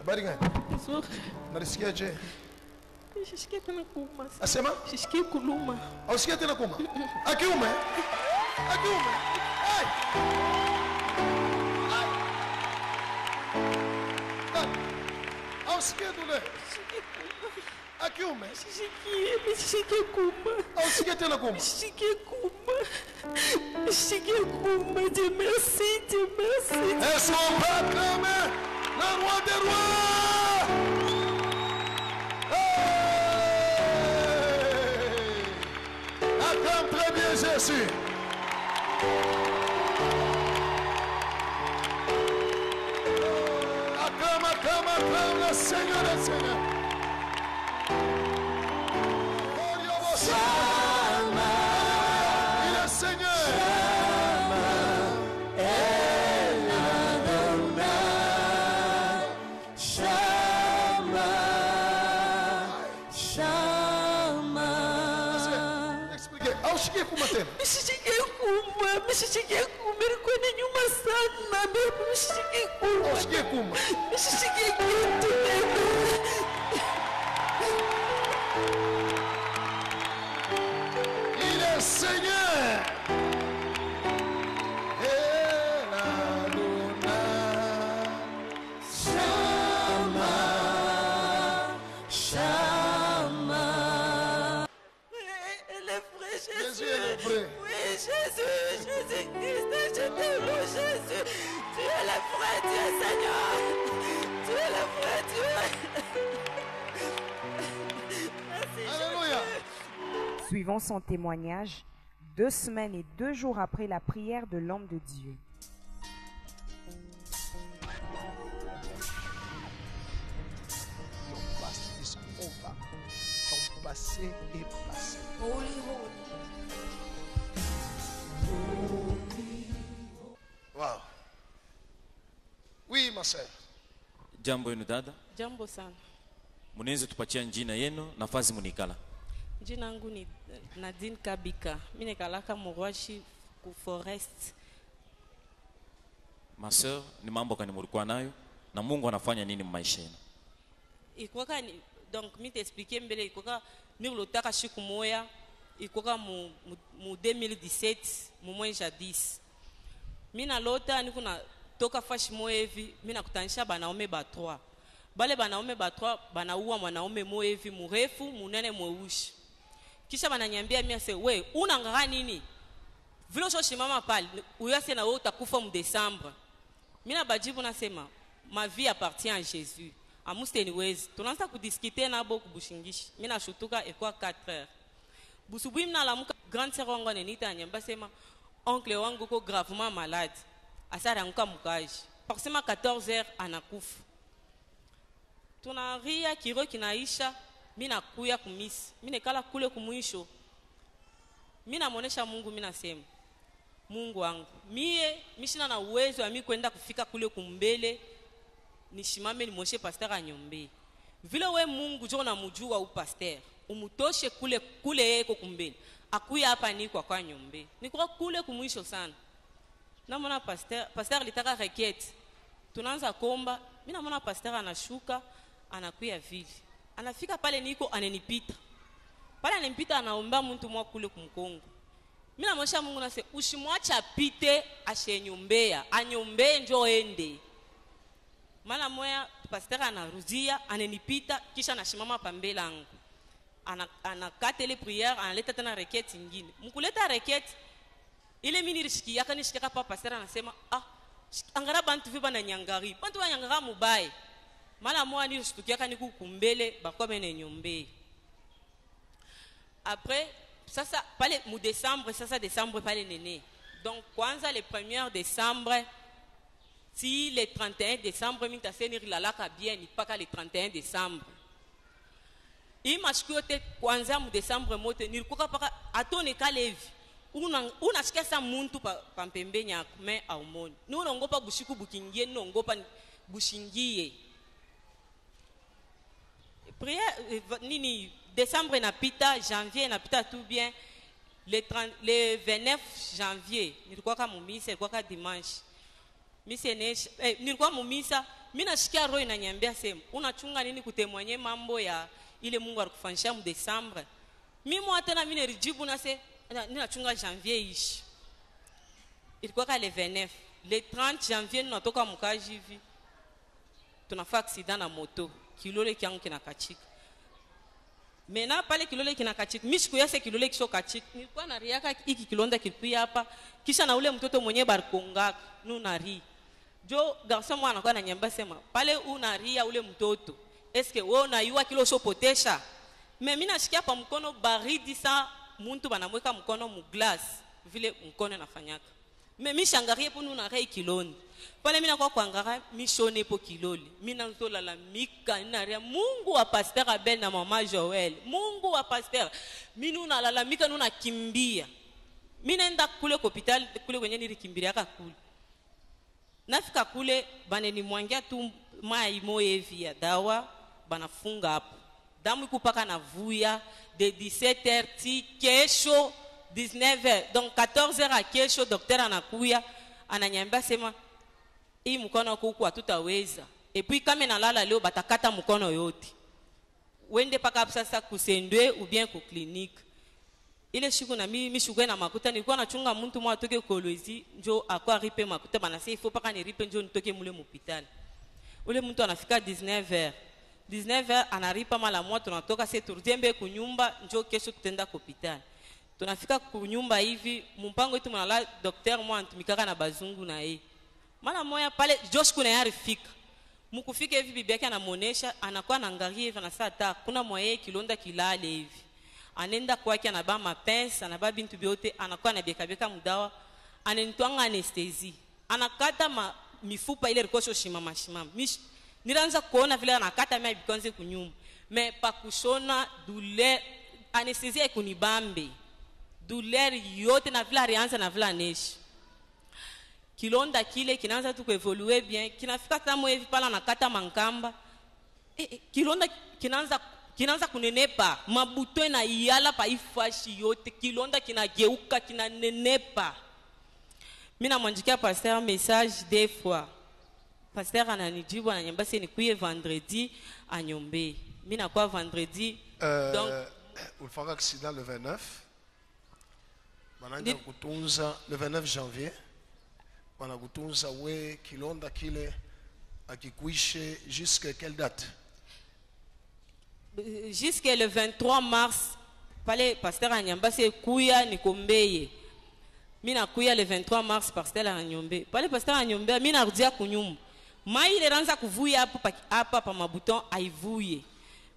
[SPEAKER 3] Habari gani?
[SPEAKER 9] Nzuri.
[SPEAKER 3] Nalisikiaje?
[SPEAKER 9] Sisikia tena kuuma.
[SPEAKER 3] Asema?
[SPEAKER 9] Sisikia kuluma.
[SPEAKER 3] Ausikia tena kuuma? Akiume? Akiume? Hey! Ausikia douleur? Akiume?
[SPEAKER 9] Sisikia kuma.
[SPEAKER 3] Ausikia tena kuuma?
[SPEAKER 9] Sisikia kuma. Mishikia kuma, Dieu merci, Dieu merci.
[SPEAKER 3] Est-ce qu'on peut acclamer le roi des rois? Hey! Acclame très bien Jésus. Acclame, acclame, acclame le Seigneur des Seigneurs. Il est Seigneur. Aushikie kumatena.
[SPEAKER 9] Mishikia kuma, mishikia kuma, ilikuwa ni nyuma sana. Mishikia kuma.
[SPEAKER 3] Aushikie kuma.
[SPEAKER 9] Mishikia kitu tena.
[SPEAKER 3] Il est Seigneur. El Adonai.
[SPEAKER 9] Shama, Shama. Le vrai Jésus.
[SPEAKER 3] Jésus est le vrai.
[SPEAKER 9] Oui, Jésus, Jésus-Christ, je te loue, Jésus. Tu es le vrai Dieu, Seigneur. Tu es le vrai Dieu. Merci,
[SPEAKER 3] Alléluia.
[SPEAKER 2] Suivant son témoignage, 2 semaines et 2 jours après la prière de l'homme de Dieu.
[SPEAKER 3] Your past is over. Ton passé est passé.
[SPEAKER 9] Holy, holy.
[SPEAKER 3] Wow. Oui, ma soeur.
[SPEAKER 10] Jambo yenu dada,
[SPEAKER 9] Jambo sana.
[SPEAKER 10] munaweza tupatia jina yenu nafasi munikala?
[SPEAKER 9] Jina langu ni Nadine Kabika. Mimi nikalaka Murwashi ku Forest.
[SPEAKER 10] Ma soeur, ni mambo gani mulikuwa nayo na Mungu anafanya nini maisha yenu?
[SPEAKER 9] Ikoka ni donc mimi t'expliquer mbele ikoka nilotaka siku moya ikoka mu 2017 mu mwezi 10. Mimi nalota niko na toka fashi moya hivi mimi nakutanisha banaume ba 3. Bale banaume ba 3 banaua mwanaume moya hivi mrefu munene mweushi. Kisha bananyambia mimi ase we unangara nini? Vile ushimama pale uyase na wewe utakufa mu Desembre. Mimi nabajibu nasema ma vie appartient à Jésus. Amuste niwezi. Tunaanza kudiscuter na boku bushingishi. Mimi nashutuka ekwa 4 heures. Busubuhi mimi nalamuka grande sœur wangu ananiita anyamba sema oncle wangu ko gravement malade. Asara nguka mukaji. Parsema 14 heures anakufa. Tunaria kiro kinaisha, mimi nakuya kumisi. Mimi nekala kule kumwisho. Mimi namuonesha Mungu, mimi nasema Mungu wangu, mie mishina na uwezo wa mimi kwenda kufika kule kumbele nishimame nimoshe pasteur anyombe. Vile we Mungu jo unamjua u pasteur, umutoshe kule yeko kumbele. Akuya hapa ni kwa nyombe. Niko kule kumwisho sana. Namona pasteur litaka requête. Tunaanza komba, mimi namona pasteur anashuka, anakuya vile. Anafika pale niko ananipita. Pale ananipita anaomba mtu mwa kule kumkongo. Mimi namwosha Mungu nase ushimwacha pite ashenyombea, anyombe njo ende. Mala moya pasteur anarudia, ananipita kisha anashimama pambele yangu. Anakata ile prière, analeta tena requête nyingine. Mkuleta requête ile mimi nilishikia kanishika pa pasteur anasema angara bantu viba na nyangari. Bantu wa nyangara mubaye. Mala moya nilishtukia kaniku kumbele bakwa bene nyombe. Après ça pale mu décembre ça décembre pale nene. Donc kwanza le 1er décembre si le 31 décembre mimi taseni rilalaka bien ni paka le 31 décembre. Imashikote kwanza mu décembre mote nilikuwa paka atone kalevi. Unasikia sa muntu pa mpembeni yako mais aumoni. Ni unaongopa bushiku bukingie ni unaongopa bushingie. Prière nini décembre napita, janvier napita tout bien. Le 29 janvier nilikuwa kama mumisa, ilikuwa kama dimanche. Nilikuwa mumisa, mimi nashikia roho inaniambia sema, unachunga nini kutemwanye mambo ya ile Mungu alikufanyisha mu Desembre? Mimi hata mimi nilijibu na se ninachunga janvier ishi. Ilikuwa kama le 29. Le 30 janvier tunatoka mkaji hivi. Tunafaa accident na moto. Kilole kyangu kinakachika. Mena pale kilole kinakachika. Mimi siku yase kilole kisho kachika. Nilikuwa nariaka hiki kilonda kilikuwa hapa. Kisha na ule mtoto mwenye barikongaka nunari. Jo garçon mwana anakuwa ananiambia sema, pale unaria ule mtoto. Eske wewe unaiwa kilo shopotesha? Mimi nashikia pa mkono baridi sa muntu banamweka mkono mu glass vile mkono nafanyaka. Mimi shangarie po nunari kiloni. Pale mimi nakuwa kuangara mishone po kiloli. Mimi nanzola la mika inaria Mungu wa pasteur Abel na mama Joel. Mungu wa pasteur. Mimi nunalalamika nunakimbia. Mimi naenda kule hospitali kule kwenye nilikimbilia kule. Nafika kule banenimwangia tu mai moyo hivi ya dawa banafunga hapo. Damu ikupaka na vuya de 17h ti kesho 19h. Donc 14h à kesho docteur anakuya ananyambia sema hii mkono kuku hatutaweza. Et puis kama nalala leo batakata mkono yote. Wende paka sasa kusendwe ou bien ku clinique. Ile siku na mimi shukwe na makuta nilikuwa nachunga mtu mwa atoke Kolwezi njo akwa ripe makuta bana sasa ifo paka ni ripe njo nitoke mule hospitali. Ule mtu anafika 19h. 19h anaripa mala mwa tunatoka sasa turjembe kunyumba njo kesho tutenda hospitali. Tunafika kunyumba hivi mpango wetu mnala docteur mwa antumikaka na bazungu na yeye. Mara moya pale Josh kuna yari fika. Mukufika hivi bibi yake anamuonesha anakuwa anaangalia hivi na saa kuna moye kilonda kilale hivi. Anenda kwake anaba mapensa anaba bintu byote anakuwa anabieka mudawa anenitwanga anestesi anakata mifupa ile rikosho shimama niranza kuona vile anakata mimi bikonze kunyuma me pakushona douleur anestesia ikunibambe douleur yote na vile alianza na vile aneshi kilonda kile kinaanza tu kuevolue bien kinafika tamu hivi pala anakata mankamba kilonda kinaanza kunenepa mabuto na yala pa ifashi yote kilonda kinageuka kinanenepa. Mimi namwandikia pasteur message des fois. Pasteur ananijibu ananiambia si nikuye vendredi anyombe. Mimi nakuwa vendredi donc
[SPEAKER 3] ulifanya accident le 29. Bananja kutunza le 29 janvier. Bana kutunza we kilonda kile akikuishe jusqu'à quelle date?
[SPEAKER 9] Jusqu'à le 23 mars, pale pasteur Anyamba se kuya nikombeye. Mina kuya le 23 mars pasteur Anyombe. Pale pasteur Anyombe mina rudia kunyumba. Mai ile ranza kuvuya hapa pa mabuton aivuye.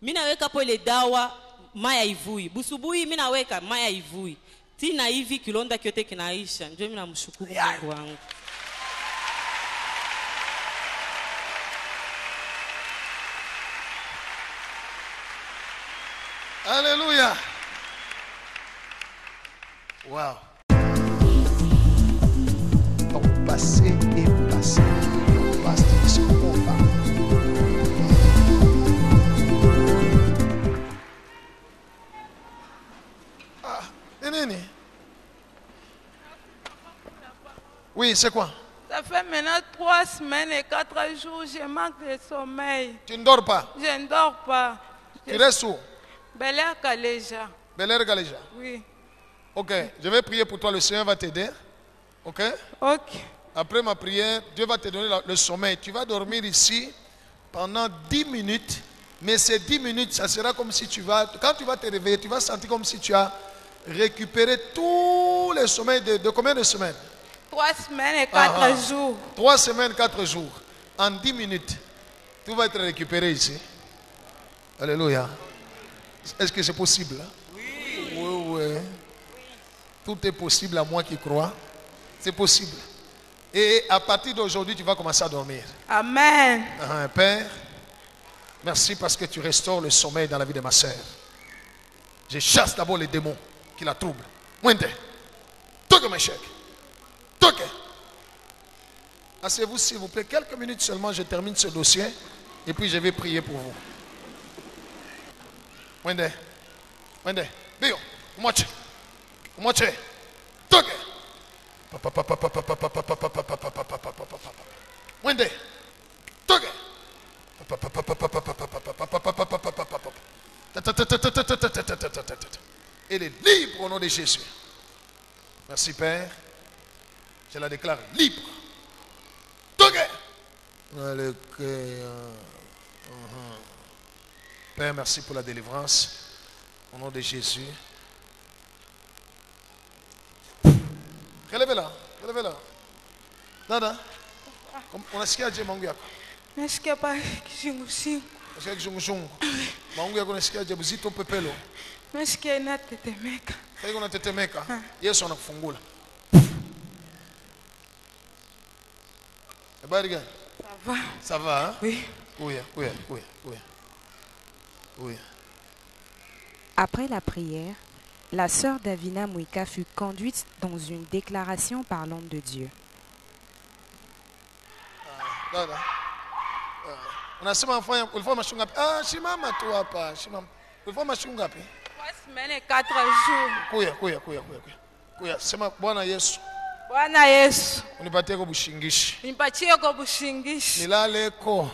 [SPEAKER 9] Mina weka po ile dawa mai aivuye. Busubuhi mina weka mai aivuye. Tina hivi kilonda kyote kinaisha. Ndio mina mshukuru Mungu wangu.
[SPEAKER 3] Alléluia. Wow. Ton passé est passé. Ton passé est combat. Ah, Néné. Oui, c'est quoi?
[SPEAKER 11] Ça fait maintenant 3 semaines et 4 jours, je manque de sommeil.
[SPEAKER 3] Tu ne dors pas?
[SPEAKER 11] Je ne dors pas.
[SPEAKER 3] Tu restes où?
[SPEAKER 11] Bel Air Galéja.
[SPEAKER 3] Bel Air Galéja.
[SPEAKER 11] Oui.
[SPEAKER 3] Ok, je vais prier pour toi, le Seigneur va t'aider. Ok?
[SPEAKER 11] Ok.
[SPEAKER 3] Après ma prière, Dieu va te donner le sommeil. Tu vas dormir ici pendant 10 minutes. Mais ces 10 minutes, ça sera comme si quand tu vas te réveiller, tu vas sentir comme si tu as récupéré tous les sommeils de combien de semaines?
[SPEAKER 11] 3 semaines et 4 jours.
[SPEAKER 3] 3 semaines, 4 jours. En 10 minutes, tout va être récupéré ici. Alléluia. Est-ce que c'est possible? Oui. Oui. Tout est possible à moi qui crois. C'est possible. Et à partir d'aujourd'hui, tu vas commencer à dormir.
[SPEAKER 11] Amen.
[SPEAKER 3] Père, merci parce que tu restaures le sommeil dans la vie de ma sœur. Je chasse d'abord les démons qui la troublent. Mwende. Toque mes chèques. Toque. Asseyez-vous s'il vous plaît. Quelques minutes seulement, je termine ce dossier. Et puis je vais prier pour vous. Mwende. Mwende. Bio. Moche. Moche. Toque. Mwende. Toque. Elle est libre au nom de Jésus. Merci Père. Je la déclare libre. Toque. Père, merci pour la délivrance. Au nom de Jésus. Relevez-la. Relevez-la. Dada. Unasikia je maungu yako?
[SPEAKER 11] Nasikia pa kizunguzungu.
[SPEAKER 3] Nasikia kizunguzungu. Maungu yako nasikia je buzito pepelo?
[SPEAKER 11] Nasikia inatetemeka.
[SPEAKER 3] Haiko unatetemeka. Yesu anakufungula. Habari gani?
[SPEAKER 11] Ça va.
[SPEAKER 3] Ça va, hein?
[SPEAKER 11] Oui.
[SPEAKER 3] Oui.
[SPEAKER 2] Après la prière, la sœur Davina Mwika fut conduite dans une déclaration par l'homme de Dieu.
[SPEAKER 3] Dada. Unasema ulifanya mashungu ngapi? Shimama tu hapa, shimama. Ulifanya mashungu ngapi?
[SPEAKER 11] 3 semaines et 4 jours.
[SPEAKER 3] Kuya. Sema Bwana Yesu.
[SPEAKER 11] Bwana Yesu.
[SPEAKER 3] Unipatie kwa bushingishi.
[SPEAKER 11] Nipatie kwa bushingishi.
[SPEAKER 3] Nilaleko.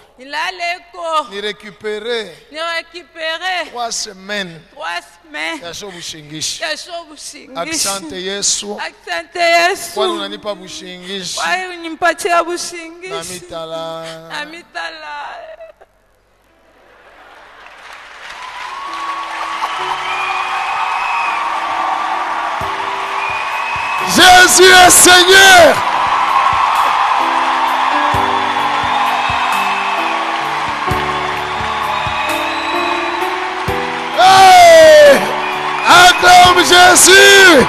[SPEAKER 3] Nirécupérer. 3 semaines.
[SPEAKER 11] 3 semaines.
[SPEAKER 3] Yasho bushingishi.
[SPEAKER 11] Bushingishi.
[SPEAKER 3] Asante Yesu.
[SPEAKER 11] Asante Yesu.
[SPEAKER 3] Kwani unanipa bushingishi.
[SPEAKER 11] Kwani unipatia bushingishi.
[SPEAKER 3] Namitala. Jésus est Seigneur. Hey! Acclame Jésus.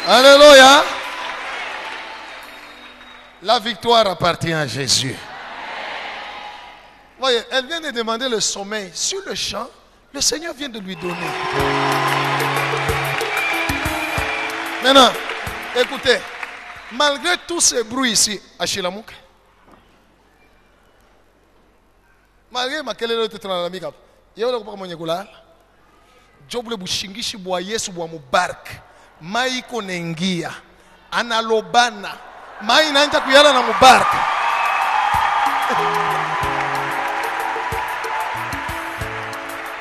[SPEAKER 3] Alléluia. La victoire appartient à Jésus. Voyez, elle vient de demander le sommeil. Sur le champ, le Seigneur vient de lui donner. Maintenant, écoutez, malgré tous ces bruits ici, à Chilamouk, malgré ma kelele te trana la mikap, yewele kupaka mwenye kulala, jobule bushingishi bwa Yesu bwa mubark, mai iko nengia, analobana, mai inaanza kuyala na mubark.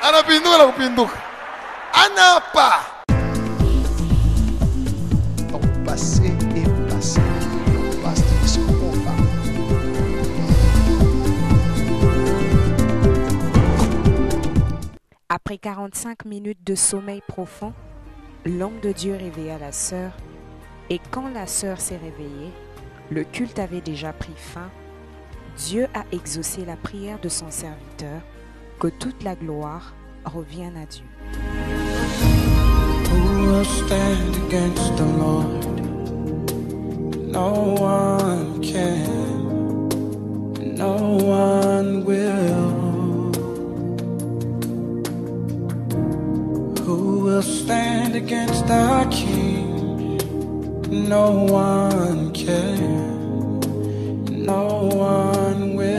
[SPEAKER 3] Anapinduka na kupinduka. Anapa. Ton passé est passé. Parce qu'il se combat.
[SPEAKER 2] Après 45 minutes de sommeil profond, l'homme de Dieu réveilla la sœur, et quand la sœur s'est réveillée, le culte avait déjà pris fin. Dieu a exaucé la prière de son serviteur. Que toute la gloire revienne à Dieu.
[SPEAKER 12] Who will stand against the Lord? No one can, no one will. Who will stand against our King? No one can, no one will.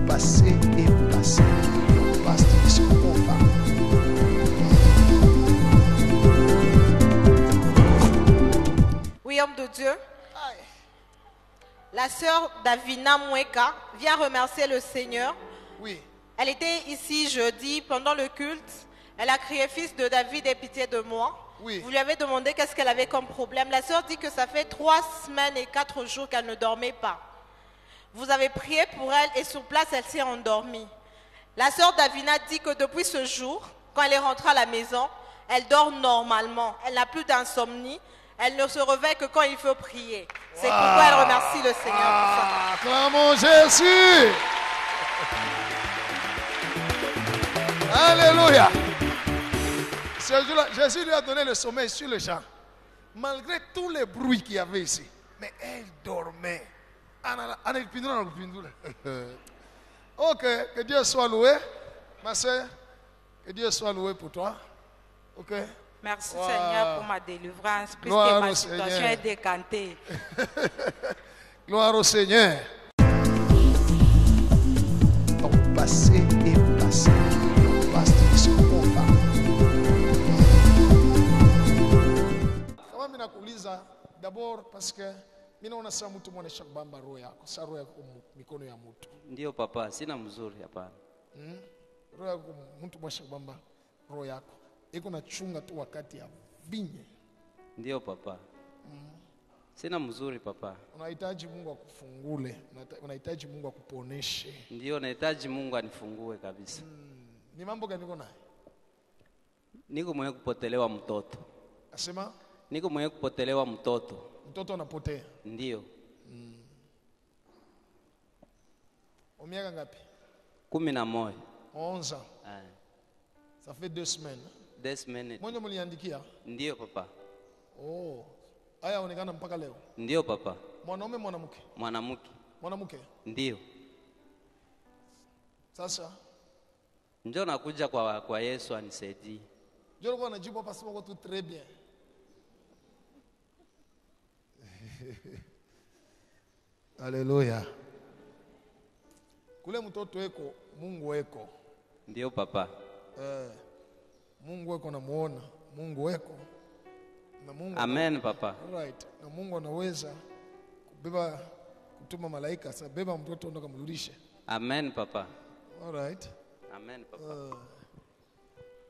[SPEAKER 3] Passé est passé. Parce qu'il se combat.
[SPEAKER 8] Oui, homme de Dieu. La sœur Davina Mweka vient remercier le Seigneur.
[SPEAKER 3] Oui.
[SPEAKER 8] Elle était ici jeudi pendant le culte. Elle a crié: Fils de David, aie pitié de moi.
[SPEAKER 3] Oui.
[SPEAKER 8] Vous lui avez demandé qu'est-ce qu'elle avait comme problème. La sœur dit que ça fait 3 semaines et 4 jours qu'elle ne dormait pas. Vous avez prié pour elle et sur place, elle s'est endormie. La sœur Davina dit que depuis ce jour, quand elle est rentrée à la maison, elle dort normalement. Elle n'a plus d'insomnie. Elle ne se réveille que quand il faut prier. C'est pourquoi elle remercie le Seigneur pour ça.
[SPEAKER 3] Acclamons Jésus. Alléluia. Ce jour-là, Jésus lui a donné le sommeil sur le champ. Malgré tous les bruits qu'il y avait ici. Mais elle dormait. Ok, que Dieu soit loué. Ma soeur, que Dieu soit loué pour toi. Ok.
[SPEAKER 11] Merci Seigneur pour ma délivrance, puisque
[SPEAKER 3] Gloire
[SPEAKER 11] ma
[SPEAKER 3] au
[SPEAKER 11] situation
[SPEAKER 3] Seigneur.
[SPEAKER 11] est décantée.
[SPEAKER 3] Gloire au Seigneur. Ton passé est passé. Parce qu'il se combat. Kama mimi nakuuliza d'abord parce que mimi naona saa mtu mwonesha kubamba roho yako, saa roho yako mikono ya mtu.
[SPEAKER 13] Ndio papa, sina mzuri hapana.
[SPEAKER 3] Roho yako mtu mwonesha kubamba roho yako. iko nachunga tu wakati ya vinye.
[SPEAKER 13] Ndio papa. Sina mzuri papa.
[SPEAKER 3] Unahitaji Mungu akufungule, unahitaji Mungu akuponeshe.
[SPEAKER 13] Ndio nahitaji Mungu anifungue kabisa.
[SPEAKER 3] Ni mambo gani uko nayo?
[SPEAKER 13] Niko mwenye kupotelewa mtoto.
[SPEAKER 3] Asema?
[SPEAKER 13] Niko mwenye kupotelewa mtoto.
[SPEAKER 3] Mtoto anapotea?
[SPEAKER 13] Ndio.
[SPEAKER 3] Umiaka ngapi?
[SPEAKER 13] 11.
[SPEAKER 3] 11. Ça fait 2 semaines.
[SPEAKER 13] 2 semaines.
[SPEAKER 3] Mwenye mliandikia?
[SPEAKER 13] Ndio papa.
[SPEAKER 3] Oh. Haya onekana mpaka leo?
[SPEAKER 13] Ndio papa.
[SPEAKER 3] Mwanaume mwanamke?
[SPEAKER 13] Mwanamke.
[SPEAKER 3] Mwanamke?
[SPEAKER 13] Ndio.
[SPEAKER 3] Sasa
[SPEAKER 13] njoo nakuja kwa Yesu anisaidie.
[SPEAKER 3] Njoo kwa najibu hapa sema tu très bien. Haleluya. Kule mtoto weko Mungu weko.
[SPEAKER 13] Ndio papa.
[SPEAKER 3] Mungu weko namuona, Mungu weko. Na Mungu.
[SPEAKER 13] Amen papa.
[SPEAKER 3] Right. Na Mungu anaweza kubeba kutuma malaika sasa beba mtoto ndo kumrudisha.
[SPEAKER 13] Amen papa.
[SPEAKER 3] All right.
[SPEAKER 13] Amen papa.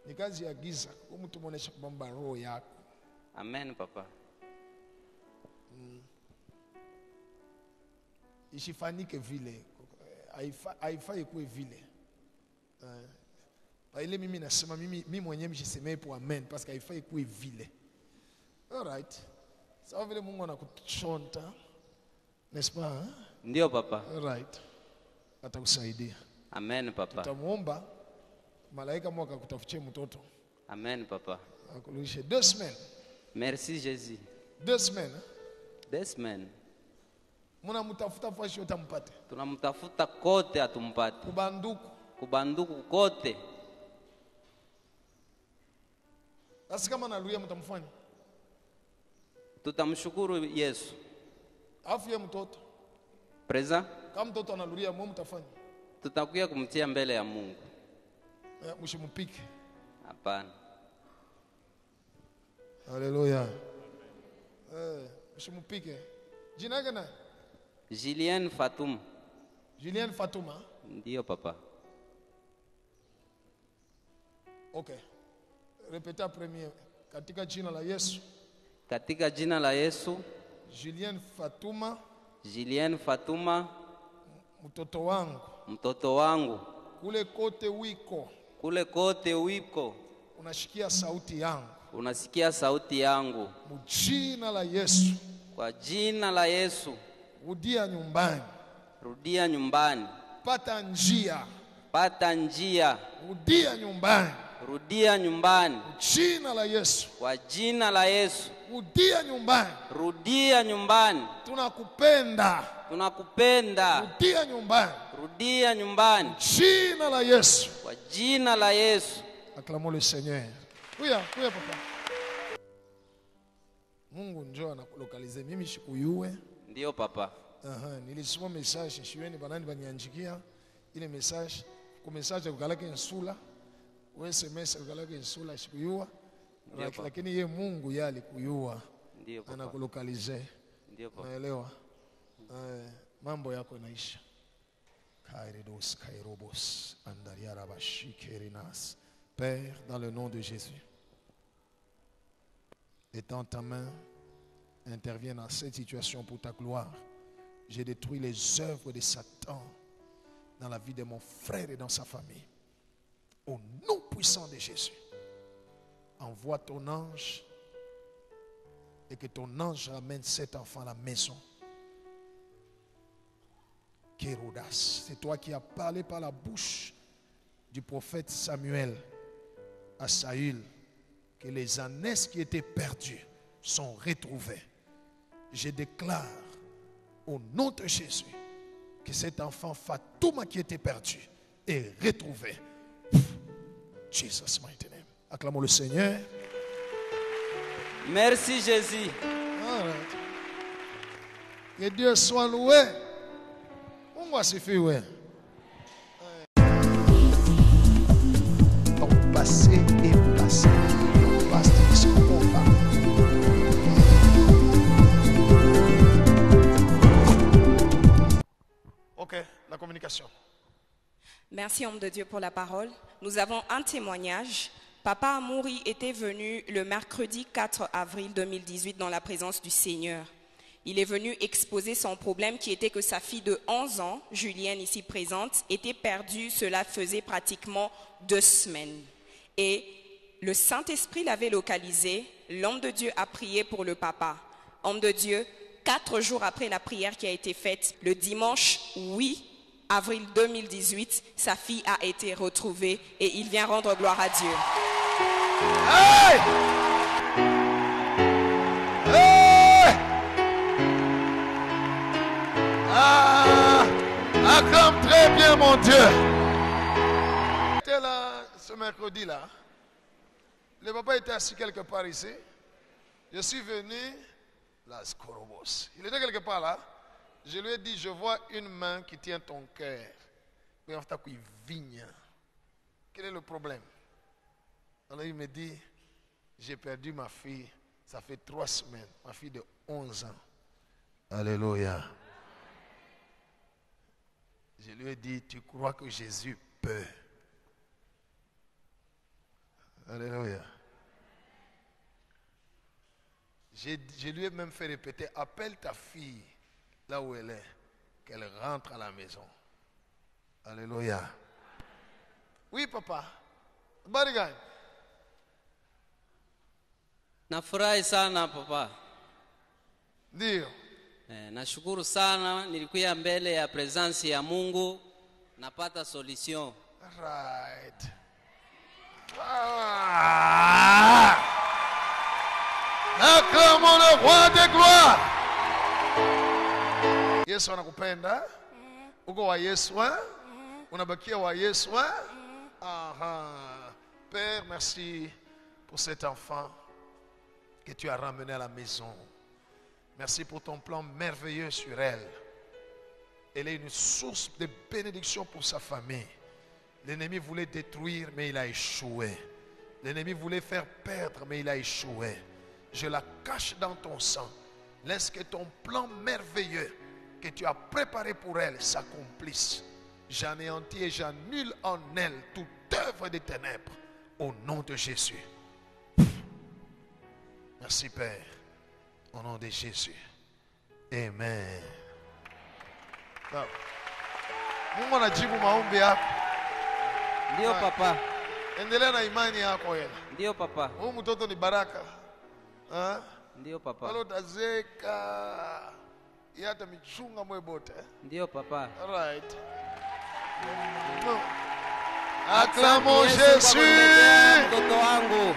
[SPEAKER 3] Ni kazi ya giza mtu muonesha kwamba roho yako.
[SPEAKER 13] Amen papa.
[SPEAKER 3] Isifanyike vile. Haifai kuwe vile. Ile mimi nasema mimi mwenyewe mshisemee po amen parce que haifai kuwe vile. All right. Sawa vile Mungu anakuchonta. N'est-ce pas?
[SPEAKER 13] Ndio papa.
[SPEAKER 3] All right. Atakusaidia.
[SPEAKER 13] Amen papa.
[SPEAKER 3] Tutamuomba malaika mwaka kutafutie mtoto.
[SPEAKER 13] Amen papa.
[SPEAKER 3] Akurudishe 2 semaines.
[SPEAKER 13] Merci Jésus.
[SPEAKER 3] 2 semaines.
[SPEAKER 13] 2 semaines.
[SPEAKER 3] Mnamtafuta fashi utampate.
[SPEAKER 13] Tunamtafuta kote atumpate. Kubanduku kote.
[SPEAKER 3] Sasa kama naluia mtamfanya?
[SPEAKER 13] Tutamshukuru Yesu.
[SPEAKER 3] Afya mtoto.
[SPEAKER 13] Preza?
[SPEAKER 3] Kama mtoto analuia mwe mtafanya?
[SPEAKER 13] Tutakuja kumtia mbele ya Mungu.
[SPEAKER 3] Mshimpike.
[SPEAKER 13] Hapana.
[SPEAKER 3] Haleluya. Mshimpike. Jina yake nani?
[SPEAKER 13] Julien Fatouma.
[SPEAKER 3] Julien Fatouma?
[SPEAKER 13] Ndio papa.
[SPEAKER 3] Okay. Répétez premier. Katika jina la Yesu.
[SPEAKER 13] Katika jina la Yesu.
[SPEAKER 3] Julien Fatouma.
[SPEAKER 13] Julien Fatouma.
[SPEAKER 3] Mtoto wangu.
[SPEAKER 13] Mtoto wangu.
[SPEAKER 3] Kule kote wiko.
[SPEAKER 13] Kule kote wiko.
[SPEAKER 3] Unasikia sauti yangu.
[SPEAKER 13] Unasikia sauti yangu.
[SPEAKER 3] Mjina la Yesu.
[SPEAKER 13] Kwa jina la Yesu.
[SPEAKER 3] Rudia nyumbani.
[SPEAKER 13] Rudia nyumbani.
[SPEAKER 3] Pata njia.
[SPEAKER 13] Pata njia.
[SPEAKER 3] Rudia nyumbani.
[SPEAKER 13] Rudia nyumbani.
[SPEAKER 3] Jina la Yesu.
[SPEAKER 13] Kwa jina la Yesu.
[SPEAKER 3] Rudia nyumbani.
[SPEAKER 13] Rudia nyumbani.
[SPEAKER 3] Tunakupenda.
[SPEAKER 13] Tunakupenda.
[SPEAKER 3] Rudia nyumbani.
[SPEAKER 13] Rudia nyumbani.
[SPEAKER 3] Jina la Yesu.
[SPEAKER 13] Kwa jina la Yesu.
[SPEAKER 3] Acclamons le Seigneur. Kuya papa. Mungu njoo anakulokalize mimi sikuyue.
[SPEAKER 13] Ndio papa.
[SPEAKER 3] Nilisoma message shiweni banani banianjikia ile message ku message kukalake nsula. Wewe SMS kukalake nsula sikuyua. Lakini yeye Mungu yeye alikuyua.
[SPEAKER 13] Ndio papa.
[SPEAKER 3] Anakulokalize.
[SPEAKER 13] Ndio papa.
[SPEAKER 3] Naelewa. Mambo yako yanaisha. Kairedos kairobos andariara bashikerinas. Père, dans le nom de Jésus, étends ta main, interviens dans cette situation pour ta gloire. J'ai détruit les œuvres de Satan dans la vie de mon frère et dans sa famille. Au nom puissant de Jésus, envoie ton ange et que ton ange ramène cet enfant à la maison. Kérodas, c'est toi qui as parlé par la bouche du prophète Samuel à Saül que les ânesses qui étaient perdues sont retrouvées. Je déclare au nom de Jésus que cet enfant Fatouma qui était perdu est retrouvé. Jesus mighty name. Acclamons le Seigneur.
[SPEAKER 13] Merci Jésus.
[SPEAKER 3] Right. Que Dieu soit loué. On va se faire ouais. Ton passé est passé. Parce que c'est combat. Ok, la communication.
[SPEAKER 2] Merci, homme de Dieu, pour la parole. Nous avons un témoignage
[SPEAKER 14] Papa Amouri était venu le mercredi 4 avril 2018 dans la présence du Seigneur. Il est venu exposer son problème qui était que sa fille de 11 ans, Julienne ici présente, était perdue. Cela faisait pratiquement 2 semaines. Et le Saint-Esprit l'avait localisé. L'homme de Dieu a prié pour le papa. Homme de Dieu, 4 jours après la prière qui a été faite, le dimanche 8 avril 2018, sa fille a été retrouvée et il vient rendre gloire à Dieu.
[SPEAKER 3] Hey! Hey! Acclame très bien mon Dieu. J'étais là ce mercredi-là. Le papa était assis quelque part ici. Je suis venu, là, Skorobos. Il était quelque part là. Je lui ai dit, je vois une main qui tient ton cœur. Quel est le problème? Alors il me dit, j'ai perdu ma fille, ça fait 3 semaines, ma fille de 11 ans. Alléluia. Je lui ai dit, tu crois que Jésus peut? Alléluia. Je lui ai même fait répéter, appelle ta fille là où elle est, qu'elle rentre à la maison. Alléluia. Oui, papa. Barigan.
[SPEAKER 13] Nafurahi sana papa.
[SPEAKER 3] Ndio.
[SPEAKER 13] Nashukuru sana, nilikuja mbele ya presence ya Mungu, napata solution.
[SPEAKER 3] Right. Acclamons le roi de gloire. Yesu anakupenda. Uko wa Yesu, unabakia wa Yesu. Père, merci pour cet enfant que tu as ramené à la maison. Merci pour ton plan merveilleux sur elle. Elle est une source de bénédiction pour sa famille. L'ennemi voulait détruire, mais il a échoué. L'ennemi voulait faire perdre, mais il a échoué. Je la cache dans ton sang. Laisse que ton plan merveilleux que tu as préparé pour elle s'accomplisse. J'anéantis et j'annule en elle toute œuvre des ténèbres au nom de Jésus. Merci Père, au nom de Jésus. Amen. Mungu anajibu maombi yako.
[SPEAKER 13] Ndio papa.
[SPEAKER 3] Endelea na imani yako wewe.
[SPEAKER 13] Ndio papa.
[SPEAKER 3] Huyu mtoto ni baraka.
[SPEAKER 13] Ndio papa.
[SPEAKER 3] Walo tazeka. Yata michunga mwebote.
[SPEAKER 13] Ndio papa.
[SPEAKER 3] All right. Acclamons Jésus.
[SPEAKER 13] Mtoto wangu.